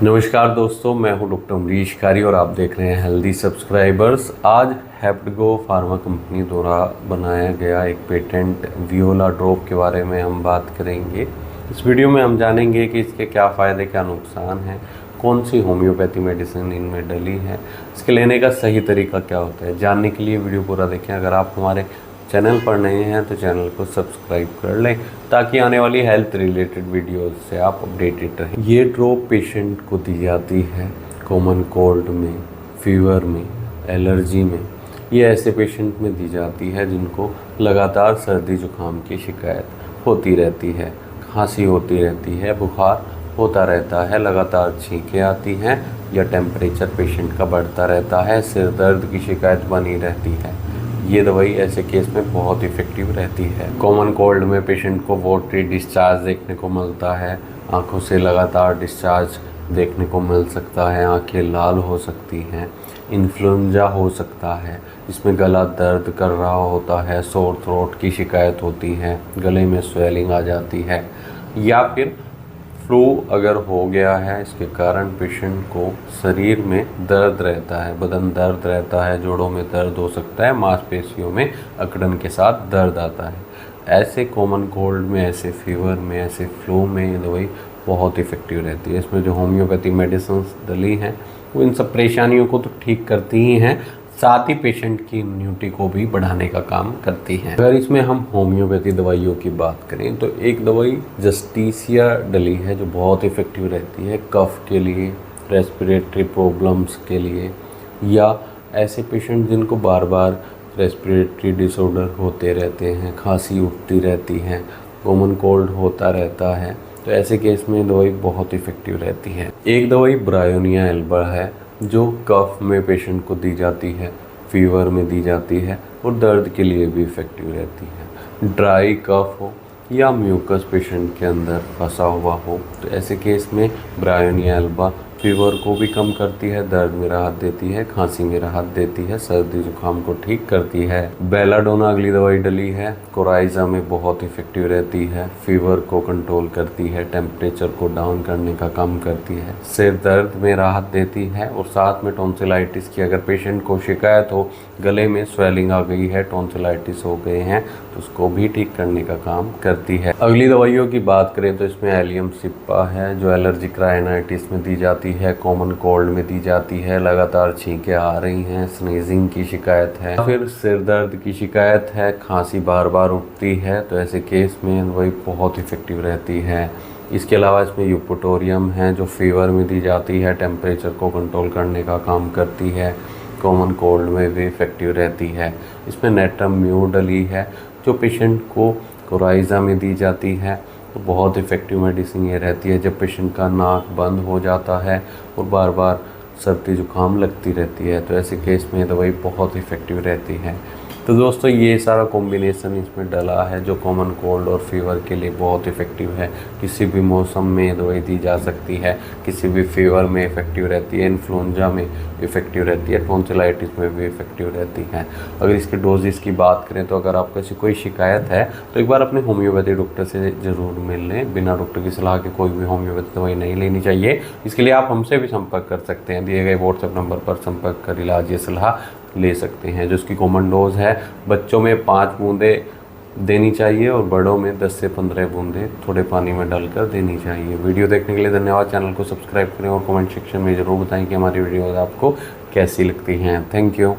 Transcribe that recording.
नमस्कार दोस्तों, मैं हूं डॉक्टर अमरीश कारी और आप देख रहे हैं हेल्दी सब्सक्राइबर्स। आज हेप्टगो फार्मा कंपनी द्वारा बनाया गया एक पेटेंट वियोला ड्रॉप के बारे में हम बात करेंगे। इस वीडियो में हम जानेंगे कि इसके क्या फ़ायदे क्या नुकसान हैं, कौन सी होम्योपैथी मेडिसिन इनमें डली है, इसके लेने का सही तरीका क्या होता है। जानने के लिए वीडियो पूरा देखें। अगर आप हमारे चैनल पर नए हैं तो चैनल को सब्सक्राइब कर लें ताकि आने वाली हेल्थ रिलेटेड वीडियोस से आप अपडेटेड रहें। ये ड्रॉप पेशेंट को दी जाती है कॉमन कोल्ड में, फीवर में, एलर्जी में। ये ऐसे पेशेंट में दी जाती है जिनको लगातार सर्दी जुकाम की शिकायत होती रहती है, खांसी होती रहती है, बुखार होता रहता है, लगातार छींकें आती हैं या टेम्परेचर पेशेंट का बढ़ता रहता है, सिर दर्द की शिकायत बनी रहती है। ये दवाई ऐसे केस में बहुत इफ़ेक्टिव रहती है। कॉमन कोल्ड में पेशेंट को वाटरी डिस्चार्ज देखने को मिलता है, आंखों से लगातार डिस्चार्ज देखने को मिल सकता है, आंखें लाल हो सकती हैं, इन्फ्लुएंजा हो सकता है, इसमें गला दर्द कर रहा होता है, सोर थ्रोट की शिकायत होती है, गले में स्वेलिंग आ जाती है, या फिर फ्लू अगर हो गया है, इसके कारण पेशेंट को शरीर में दर्द रहता है, बदन दर्द रहता है, जोड़ों में दर्द हो सकता है, मांसपेशियों में अकड़न के साथ दर्द आता है। ऐसे कॉमन कोल्ड में, ऐसे फीवर में, ऐसे फ्लू में ये दवाई बहुत इफ़ेक्टिव रहती है। इसमें जो होम्योपैथी मेडिसिन डली हैं वो इन सब परेशानियों को तो ठीक करती ही हैं, साथ ही पेशेंट की इम्यूनिटी को भी बढ़ाने का काम करती हैं। अगर इसमें हम होम्योपैथी दवाइयों की बात करें तो एक दवाई जस्टिसिया डली है जो बहुत इफ़ेक्टिव रहती है कफ के लिए, रेस्पिरेटरी प्रॉब्लम्स के लिए, या ऐसे पेशेंट जिनको बार बार रेस्पिरेटरी डिसऑर्डर होते रहते हैं, खांसी उठती रहती है, कॉमन कोल्ड होता रहता है, तो ऐसे केस में दवाई बहुत इफ़ेक्टिव रहती है। एक दवाई ब्रायोनिया एल्बा है जो कफ में पेशेंट को दी जाती है, फीवर में दी जाती है और दर्द के लिए भी इफ़ेक्टिव रहती है। ड्राई कफ हो या म्यूकस पेशेंट के अंदर फंसा हुआ हो तो ऐसे केस में ब्रायोनिया एल्बा फीवर को भी कम करती है, दर्द में राहत देती है, खांसी में राहत देती है, सर्दी जुकाम को ठीक करती है। बेलाडोना अगली दवाई डली है, कोराइजा में बहुत इफ़ेक्टिव रहती है, फीवर को कंट्रोल करती है, टेम्परेचर को डाउन करने का काम करती है, सिर दर्द में राहत देती है और साथ में टॉन्सिलाइटिस की अगर पेशेंट को शिकायत हो, गले में स्वेलिंग आ गई है, टॉन्सिलाइटिस हो गए हैं, तो उसको भी ठीक करने का काम करती है। अगली दवाइयों की बात करें तो इसमें एलियम सिप्पा है जो एलर्जिक राइनाइटिस में दी जाती है, कॉमन कोल्ड में दी जाती है, लगातार छींकें आ रही हैं, स्नीजिंग की शिकायत है, फिर सिर दर्द की शिकायत है, खांसी बार बार उठती है, तो ऐसे केस में वही बहुत इफ़ेक्टिव रहती है। इसके अलावा इसमें यूपोटोरियम है जो फीवर में दी जाती है, टेम्परेचर को कंट्रोल करने का काम करती है, कॉमन कोल्ड में भी इफ़ेक्टिव रहती है। इसमें नेट्रम म्यू डली है जो पेशेंट को कोराइजा में दी जाती है, तो बहुत इफ़ेक्टिव मेडिसिन ये रहती है जब पेशेंट का नाक बंद हो जाता है और बार बार सर्दी जुकाम लगती रहती है, तो ऐसे केस में दवाई बहुत इफ़ेक्टिव रहती है। तो दोस्तों ये सारा कॉम्बिनेशन इसमें डला है जो कॉमन कोल्ड और फीवर के लिए बहुत इफ़ेक्टिव है। किसी भी मौसम में दवाई दी जा सकती है, किसी भी फीवर में इफ़ेक्टिव रहती है, इन्फ्लुएंजा में इफ़ेक्टिव रहती है, टॉन्सिलाइटिस में भी इफ़ेक्टिव रहती है। अगर इसके डोजेस की बात करें तो अगर आपको ऐसी कोई शिकायत है तो एक बार अपने होम्योपैथी डॉक्टर से ज़रूर मिल लें। बिना डॉक्टर की सलाह के कोई भी होम्योपैथी दवाई नहीं लेनी चाहिए। इसके लिए आप हमसे भी संपर्क कर सकते हैं, दिए गए व्हाट्सएप नंबर पर संपर्क कर इलाज या सलाह ले सकते हैं। जो इसकी कॉमन डोज है बच्चों में 5 बूंदें देनी चाहिए और बड़ों में 10 से 15 बूंदें थोड़े पानी में डालकर देनी चाहिए। वीडियो देखने के लिए धन्यवाद। चैनल को सब्सक्राइब करें और कमेंट सेक्शन में ज़रूर बताएं कि हमारी वीडियो आपको कैसी लगती हैं। Thank you.